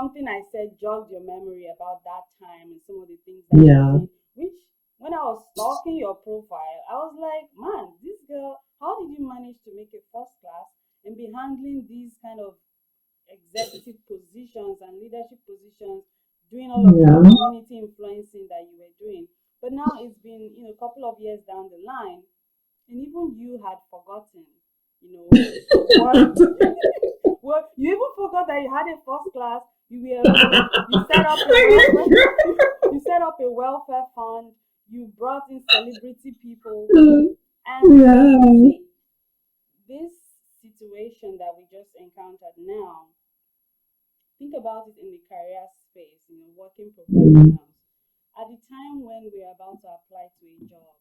something I said jogged your memory about that time and some of the things that you Yeah. did, which when I was stalking your profile, I was like, man, this girl, how did you manage to make it first class and be handling these kind of executive positions and leadership positions, doing all of the Yeah. community influencing that you were doing? But now it's been, a couple of years down the line, and even you had forgotten, what well, you even forgot that you had a first class. You set up a welfare you set up a welfare fund. You brought in celebrity people, and you Yeah. see this situation that we just encountered now. Think about it in the career space, working Mm, professionals. At the time when we're about to apply to a job,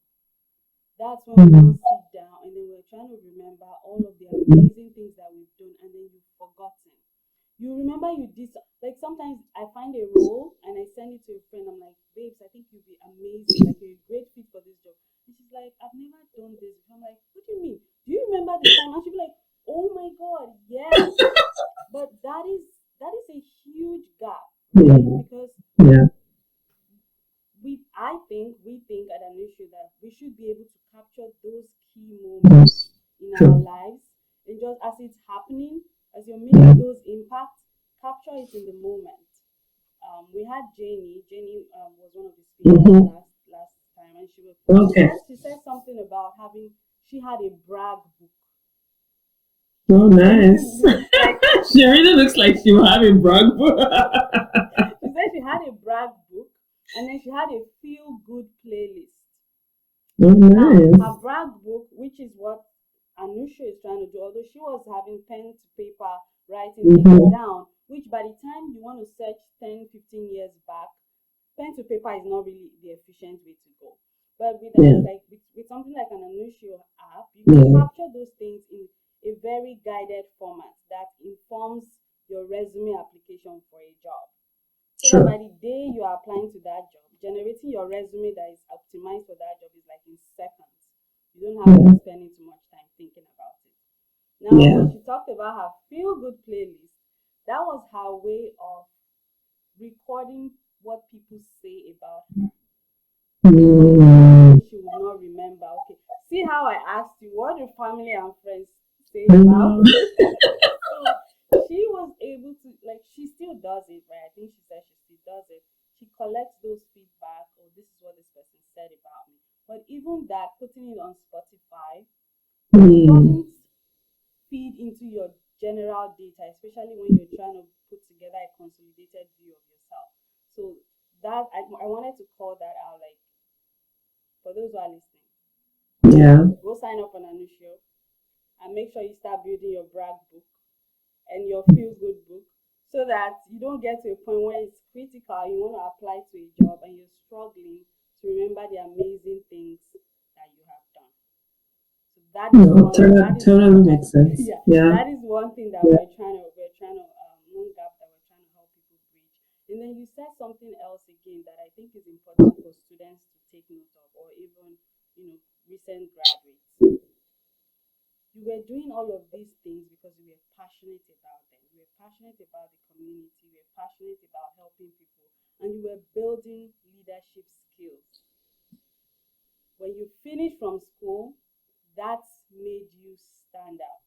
that's when we now mm, sit down and then we're trying to remember all of the amazing things that we've done, and then you've forgotten. You remember you did like sometimes I find a role and I send it to a friend. I'm like, babes, I think you'd be amazing, like you're a great fit for this job. And she's like, I've never done this. I'm like, what do you mean? Do you remember the time? And she'll be like, oh my god, yes. But that is a huge gap, right? yeah. Because Yeah. we think at an issue that we should be able to capture those key moments Yes. in our True. lives, and just as it's happening, as you're Yeah. making those impacts, capture it in the moment. We had Janie. Janie was one of the speakers Mm-hmm. last time, and Okay. she said something about having she had a brag book. Oh, nice. Something like She really looks like she will have a brag. she said she had a brag book, and then she had a feel good playlist. Oh, Now, nice. her brag book, which is what Anusha is trying to do, although she was having pen to paper writing things Mm-hmm. down, which by the time you want to search 10, 15 years back, pen to paper is not really the efficient way to go. But Yeah. with something like an Anusha app, you can Yeah. capture those things in a very guided format that informs your resume application for a job. So that by True. the day you are applying to that job, generating your resume that is optimized for that job is like in seconds. You don't have to Yeah. be spending too much time thinking about it. Now, Yeah. when she talked about her feel good playlist, that was her way of recording what people say about her. Mm, Maybe she would not remember. Okay, see how I asked you, what do family and friends say I about know. so she was able to, like, she still does it, right? I think she said she still does it. She collects those feedback, or this is what this person said about me. But even that, putting it on Spotify, it Mm, doesn't feed into your general data, especially when you're trying to put together a consolidated view of yourself. So that I wanted to call that out, like, for those who are listening, yeah. go sign up on Anusho and make sure you start building your brag book and your feel good book, so that you don't get to a point where it's critical, you want to apply to a job and you're struggling to remember the amazing things that you have done. So No, totally makes sense. yeah, Yeah. that is one thing that Yeah. we're trying to one gap that we're trying to help people bridge. And then you said something else again that I think is important for students to take note of, or even recent graduates. You were doing all of these things because you were passionate about them. You were passionate about the community. You were passionate about helping people, and you were building leadership skills. When you finish from school, that's made you stand out.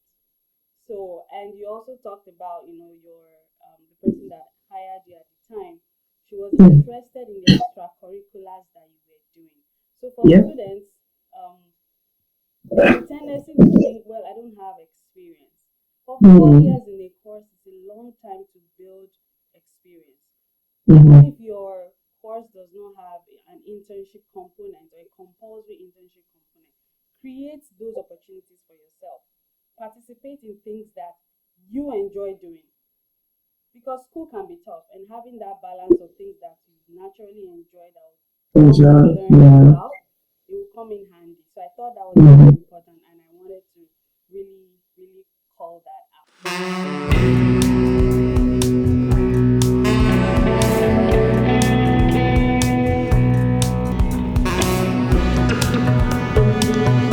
So, and you also talked about, your the person that hired you at the time. She was Yeah. interested in the extracurriculars that you were doing. So, for Yeah. students, there's a tendency to think, well, I don't have experience. But 4 years Mm, in a course is a long time to build experience. Even mm-hmm. if your course does not have an internship component or a compulsory internship component, create those opportunities for yourself. Participate in things that you enjoy doing, because school can be tough, and having that balance of things that you naturally enjoy that will help you Enjoy. learn Yeah. stuff, it will come in handy. So I thought that was very Mm-hmm. important, and I